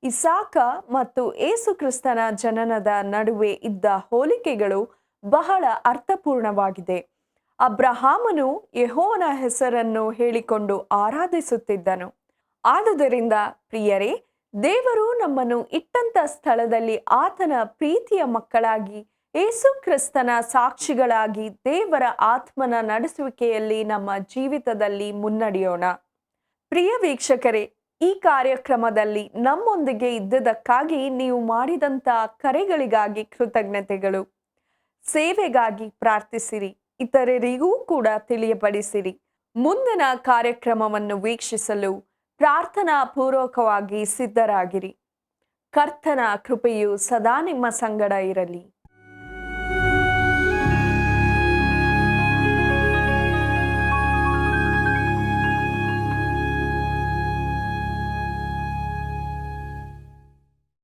ಇಸಾಕ ಮತ್ತು ಯೇಸುಕ್ರಿಸ್ತನ ಜನನದ ನಡುವೆ ಇದ್ದ ಹೋಲಿಕೆಗಳು ಬಹಳ ಅರ್ಥಪೂರ್ಣವಾಗಿದೆ. ಅಬ್ರಹಾಮನು ಯೆಹೋವನ ಹೆಸರನ್ನು ಹೇಳಿಕೊಂಡು ಆರಾಧಿಸುತ್ತಿದ್ದನು. ಆದುದರಿಂದ ಪ್ರಿಯರೇ, ದೇವರು ನಮ್ಮನ್ನು ಇಟ್ಟಂತ ಸ್ಥಳದಲ್ಲಿ ಆತನ ಪ್ರೀತಿಯ ಮಕ್ಕಳಾಗಿ, ಯೇಸು ಕ್ರಿಸ್ತನ ಸಾಕ್ಷಿಗಳಾಗಿ, ದೇವರ ಆತ್ಮನ ನಡೆಸುವಿಕೆಯಲ್ಲಿ ನಮ್ಮ ಜೀವಿತದಲ್ಲಿ ಮುನ್ನಡೆಯೋಣ. ಪ್ರಿಯ ವೀಕ್ಷಕರೇ, ಈ ಕಾರ್ಯಕ್ರಮದಲ್ಲಿ ನಮ್ಮೊಂದಿಗೆ ಇದ್ದದಕ್ಕಾಗಿ ನೀವು ಮಾಡಿದಂಥ ಕರೆಗಳಿಗಾಗಿ ಕೃತಜ್ಞತೆಗಳು. ಸೇವೆಗಾಗಿ ಪ್ರಾರ್ಥಿಸಿರಿ, ಇತರರಿಗೂ ಕೂಡ ತಿಳಿಯಪಡಿಸಿರಿ. ಮುಂದಿನ ಕಾರ್ಯಕ್ರಮವನ್ನು ವೀಕ್ಷಿಸಲು ಪ್ರಾರ್ಥನಾ ಪೂರ್ವಕವಾಗಿ ಸಿದ್ಧರಾಗಿರಿ. ಕರ್ತನ ಕೃಪೆಯು ಸದಾ ನಿಮ್ಮ ಸಂಗಡ ಇರಲಿ.